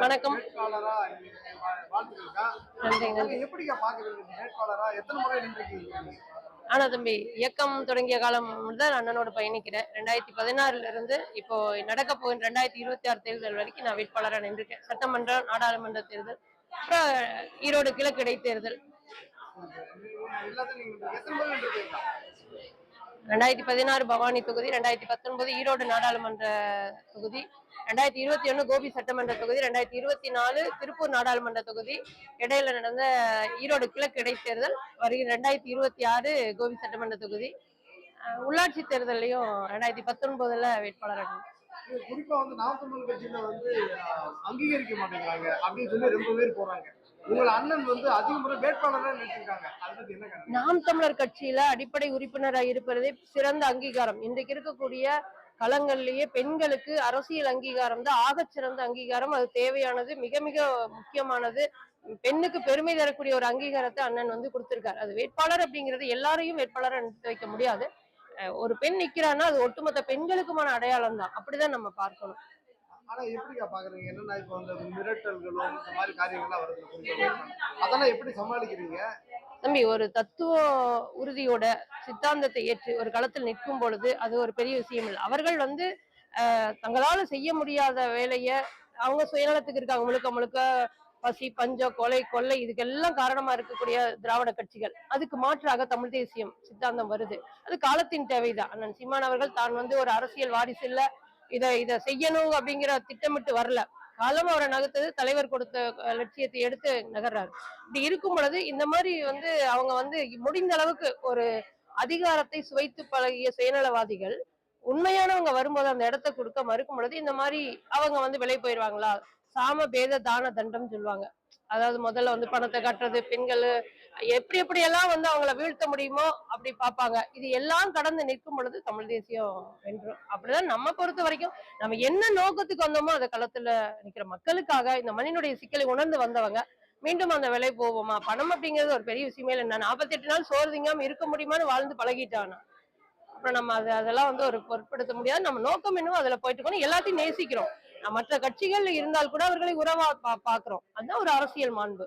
வணக்கம். வேட்பாளரா வாழ்த்துக்கள்க்கா. நன்றி, நீங்க நன்றி. எப்படிக்கா பாக்குறீங்க? வேட்பாளரா எத்தனை முறை நின்றுருக்கீங்க நீங்க? ஆனா தம்பி, இயக்கம் தொடங்கிய காலம் முதல் அண்ணனோட பயணிக்கிறேன். 2016ல இருந்து இப்போ நடக்க போகிற 2026 தேர்தல் வரைக்கும் நான் வேட்பாளரா நின்றுருக்கேன். சட்டமன்ற, நாடாளுமன்ற தேர்தல், அப்புறம் ஈரோடு கிழக்கு இடைத்தேர்தல். எல்லாத்துலயும் நீங்க எத்தனை முறை நின்றுருக்கீங்க? 2016 பவானி தொகுதி, 2019 ஈரோடு நாடாளுமன்ற தொகுதி, 2021 கோபி சட்டமன்ற தொகுதி, 2024 திருப்பூர் நாடாளுமன்ற தொகுதி, இடையில நடந்த ஈரோடு கிழக்கு இடைத்தேர்தல், வருகிற 2026 கோபி சட்டமன்ற தொகுதி, உள்ளாட்சி தேர்தலையும் 2019ல வேட்பாளர். குறிப்பா நாம் தமிழர் கட்சியில அங்கீகரிக்க மாட்டேங்கிறாங்க அப்படின்னு சொல்லி ரொம்ப பேர் போறாங்க. உங்கள் அண்ணன் அதிக முறை வேட்பாளராக நிறுத்திருக்காங்க. அதை பத்தி என்ன கருத்து? நாம் தமிழர் கட்சியில அடிப்படை உறுப்பினராக இருப்பதே சிறந்த அங்கீகாரம். இன்றைக்கு இருக்கக்கூடிய களங்கள்லயே பெண்களுக்கு அரசியல் அங்கீகாரம் தான் ஆகச்சிறந்த அங்கீகாரம். அது தேவையானது, மிக மிக முக்கியமானது. பெண்ணுக்கு பெருமை தரக்கூடிய ஒரு அங்கீகாரத்தை அண்ணன் கொடுத்திருக்காரு. அது வேட்பாளர் அப்படிங்கிறது எல்லாரையும் வேட்பாளரை நிறுத்த வைக்க முடியாது. ஒரு பெண் நிக்கிறான்னா அது ஒட்டுமொத்த பெண்களுக்குமான அடையாளம் தான். அப்படிதான் நம்ம பார்க்கணும். ஆனா எப்படிக்கா பாக்குறீங்க? என்னன்னா இப்ப மிரட்டல்களும் இந்த மாதிரி காரியங்கள்லாம் வருது, அதெல்லாம் எப்படி சமாளிக்கிறீங்க? தம்பி, ஒரு தத்துவ உறுதியோட சித்தாந்தத்தை ஏற்று ஒரு களத்தில் நிற்கும் பொழுது அது ஒரு பெரிய விஷயம் இல்லை. அவர்கள் தங்களால செய்ய முடியாத வேலைய அவங்க சுயநலத்துக்கு இருக்காங்க. முழுக்க முழுக்க பசி, பஞ்சம், கொலை, கொள்ளை இதுக்கெல்லாம் காரணமா இருக்கக்கூடிய திராவிட கட்சிகள். அதுக்கு மாற்றாக தமிழ் தேசியம் சித்தாந்தம் வருது. அது காலத்தின் தேவைதான். அண்ணன் சீமான் அவர்கள் தான் ஒரு அரசியல் வாரிசு இல்ல, இத செய்யணும் அப்படிங்கிற திட்டமிட்டு வரல. காலம் அவரை நகர்த்தது, தலைவர் கொடுத்த லட்சியத்தை எடுத்து நகர்றாரு. இப்படி இருக்கும் பொழுது இந்த மாதிரி அவங்க முடிந்த அளவுக்கு ஒரு அதிகாரத்தை சுவைத்து பழகிய சுயநலவாதிகள் உண்மையானவங்க வரும்போது அந்த இடத்த கொடுக்க மறுக்கும் பொழுது இந்த மாதிரி அவங்க விலை போயிடுவாங்களா? சாம பேத தான தண்டம் சொல்லுவாங்க. அதாவது முதல்ல பணத்தை கட்டுறது, பெண்கள் எப்படி எப்படி எல்லாம் அவங்கள வீழ்த்த முடியுமோ அப்படி பார்ப்பாங்க. இது எல்லாம் கடந்து நிற்கும் பொழுது தமிழ் தேசியம் வென்றும். அப்படிதான் நம்ம பொறுத்த வரைக்கும் நம்ம என்ன நோக்கத்துக்கு வந்தோமோ அதை களத்துல நிக்கிற மக்களுக்காக, இந்த மண்ணினுடைய சிக்கலை உணர்ந்து வந்தவங்க மீண்டும் அந்த விலை போவோமா? பணம் அப்படிங்கிறது ஒரு பெரிய விஷயமே இல்லை. 48 நாள் சோறு திங்காம இருக்க முடியுமான்னு வாழ்ந்து பழகிட்டானா, அப்புறம் நம்ம அதெல்லாம் ஒரு பொருட்படுத்த முடியாது. நம்ம நோக்கம் என்னவோ அதுல போயிட்டு இருக்கணும். எல்லாத்தையும் நேசிக்கிறோம். மற்ற கட்சிகள் இருந்தால் கூட அவர்களை உறவா பாக்குறோம். அதுதான் ஒரு அரசியல் மாண்பு.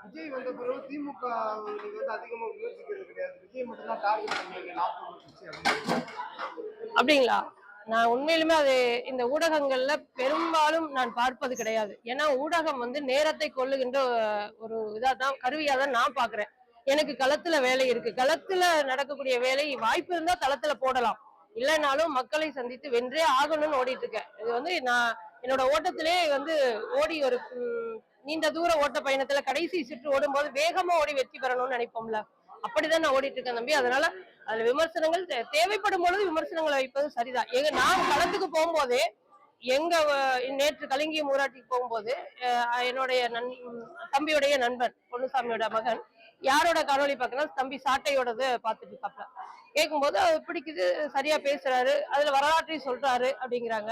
விஜய் வந்த பிறகு திமுக நீங்க அதிகமா விமர்சிக்கிறது கிடையாது. விஜய் மட்டும் தான் டார்கெட் பண்ணுவீங்க. அப்படிங்களா? நான் உண்மையிலுமே அது இந்த ஊடகங்கள்ல பெரும்பாலும் நான் பார்ப்பது கிடையாது. ஏன்னா ஊடகம் நேரத்தை கொள்ளுகின்ற ஒரு இதாதான், கருவியாதான் நான் பாக்குறேன். எனக்கு களத்துல வேலை இருக்கு. களத்துல நடக்கக்கூடிய வேலை வாய்ப்பு இருந்தா களத்துல போடலாம், இல்லைனாலும் மக்களை சந்தித்து வென்றே ஆகணும்னு ஓடிட்டு இருக்கேன். இது நான் என்னோட ஓட்டத்திலே ஓடி ஒரு நீண்ட தூர ஓட்ட பயணத்துல கடைசி சுற்று ஓடும்போது வேகமா ஓடி வெற்றி பெறணும்னு நினைப்போம்ல, அப்படிதான் நான் ஓடிட்டு இருக்கேன் தம்பி. அதனால அதுல விமர்சனங்கள் தேவைப்படும் பொழுது விமர்சனங்களை வைப்பது சரிதான். நான் களத்துக்கு போகும்போதே எங்க நேற்று கலிங்கியம் ஊராட்சிக்கு போகும்போது என்னுடைய தம்பியுடைய நண்பன் பொன்னுசாமியோட மகன் யாரோட காணொலி பார்க்கணும், தம்பி சாட்டையோடது பார்த்துட்டு இருக்காப்ல. கேட்கும்போது அது பிடிக்குது, சரியா பேசுறாரு, அதுல வரலாற்றையும் சொல்றாரு அப்படிங்கிறாங்க.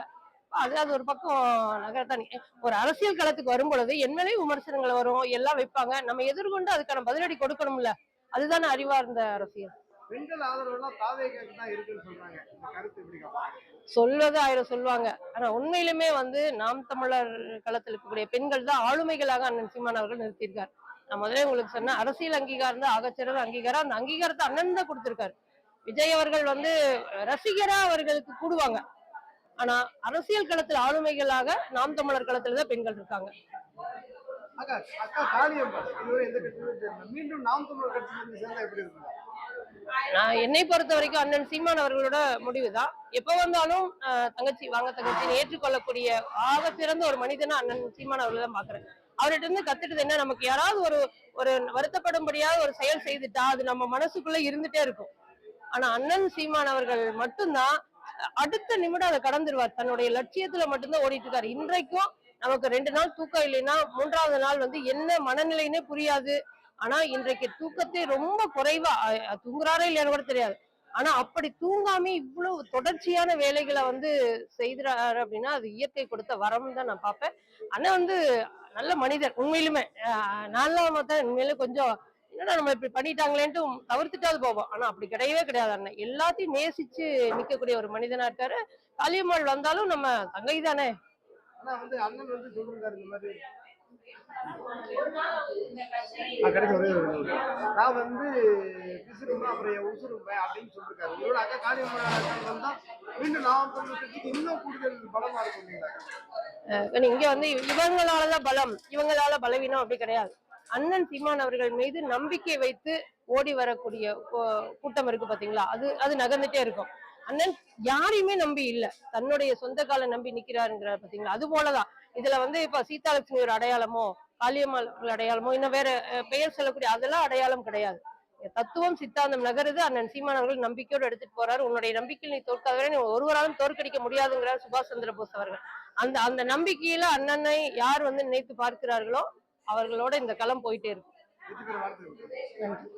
அது ஒரு பக்கம் நகரத்தானே. ஒரு அரசியல் களத்துக்கு வரும் பொழுது என்மேலே விமர்சனங்கள் வரும், எல்லாம் வைப்பாங்க. நம்ம எதிர்கொண்டு அதுக்கான பதிலடி கொடுக்கணும்ல. அதுதானே அறிவார்ந்த அரசியல். பெண்கள் ஆதரவுலாம் தாவேக்கு தான் இருக்குன்னு சொல்றாங்க. இந்த கருத்து எப்படி? சொல்வது 1000 சொல்லுவாங்க. ஆனா உண்மையிலுமே நாம் தமிழர் களத்தில் இருக்கக்கூடிய பெண்கள் தான் ஆளுமைகளாக அண்ணன் சீமான் அவர்கள் நிறுத்தியிருக்காரு. நான் முதலே உங்களுக்கு சொன்ன அரசியல் அங்கீகாரம் தான் ஆகச்சிறந்த அங்கீகாரம். அந்த அங்கீகாரத்தை அண்ணன் தான் கொடுத்திருக்காரு. விஜய் அவர்கள் ரசிகரா அவர்களுக்கு கூடுவாங்க. ஆனா அரசியல் களத்தில் ஆளுமைகளாக நாம் தமிழர் களத்துல தான் பெண்கள் இருக்காங்க. மீண்டும் நாம் தமிழர் கட்சியிலிருந்து சேர்ந்தா எப்படி இருக்கு? நான் என்னை பொறுத்த வரைக்கும் அண்ணன் சீமான் அவர்களோட முடிவுதான். எப்ப வந்தாலும் தங்கச்சி வாங்க தங்கச்சின்னு ஏற்றுக்கொள்ளக்கூடிய ஆக சிறந்த ஒரு மனிதனா அண்ணன் சீமான் அவர்கள் தான் பாக்குறேன். அவர்கிட்ட இருந்து கத்துட்டது என்ன, நமக்கு யாராவது ஒரு வருத்தப்படும்படியாக ஒரு செயல் செய்துட்டா அது நம்ம மனசுக்குள்ள இருந்துட்டே இருக்கும். ஆனா அண்ணன் சீமான் அவர்கள் மட்டும்தான் அடுத்த நிமிடம் அதை கடந்துருவார். தன்னுடைய லட்சியத்துல மட்டும்தான் ஓடிட்டு இருக்காரு. இன்றைக்கும் நமக்கு 2 நாள் தூக்கம் இல்லைன்னா 3வது நாள் என்ன மனநிலைன்னே புரியாது. ஆனா இன்றைக்கு தூக்கத்தை ரொம்ப குறைவா தூங்குறாரே இல்லையான்னு கூட தெரியாது. ஆனா அப்படி தூங்காம இவ்வளவு தொடர்ச்சியான வேலைகளை செய்கிறாரு அப்படின்னா அது இயற்கை கொடுத்த வரம் தான் நான் பார்ப்பேன். ஆனா நல்ல மனிதர் உண்மையிலுமே. நான்லாம் பார்த்தா உண்மையிலே கொஞ்சம் என்னடா நம்ம இப்படி பண்ணிட்டாங்களேன்ட்டு தவிர்த்துட்டாது போவோம். ஆனா அப்படி கிடையவே கிடையாது. அண்ணன் எல்லாத்தையும் நேசிச்சு நிக்கக்கூடிய ஒரு மனிதனா இருக்காரு. காளியம்மாள் வந்தாலும் நம்ம தங்கை தானே, ஆனா வந்து அண்ணன் வந்து சொல்லிருக்காரு இந்த மாதிரி கிடைச்ச ஒரே ஒரு நிமிஷம். நான் வந்து பிசிறும்பேன் அப்புறம் என் உசுரும்பேன் அப்படின்னு சொல்லிருக்காரு. ஒருவேளை அக்கா காளியம்மன் வந்தா மீண்டும் நாம் தமிழர் கட்சிக்கு இன்னும் கூடுதல் பலமா இருக்கும் இல்லைங்களா? இங்க வந்து இவங்களாலதான் பலம், இவங்களால பலவீனம் அப்படி கிடையாது. அண்ணன் சீமான் அவர்கள் மீது நம்பிக்கை வைத்து ஓடி வரக்கூடிய கூட்டம் இருக்கு பாத்தீங்களா, அது அது நகர்ந்துட்டே இருக்கும். அண்ணன் யாரையுமே நம்பி இல்ல, தன்னுடைய சொந்த கால நம்பி நிக்கிறாருங்கிற பாத்தீங்களா, அது போலதான் இதுல வந்து இப்ப சீதாலட்சுமி ஒரு அடையாளமோ, காளியம்மாள் அடையாளமோ, இன்னும் வேற பெயர் சொல்லக்கூடிய அதெல்லாம் அடையாளம் கிடையாது. தத்துவம் சித்தாந்தம் நகருது. அண்ணன் சீமான் அவர்கள் நம்பிக்கையோடு எடுத்துட்டு போறாரு. உன்னுடைய நம்பிக்கையில் நீ தோற்காதவரை நீ ஒருவராலும் தோற்கடிக்க முடியாதுங்கிறார் சுபாஷ் சந்திர போஸ் அவர்கள். அந்த அந்த நம்பிக்கையில அண்ணனை யார் வந்து நினைத்து பார்க்கிறார்களோ அவர்களோட இந்த களம் போயிட்டே இருக்கு. இதுக்கு ஒரு வார்த்தை. நன்றி.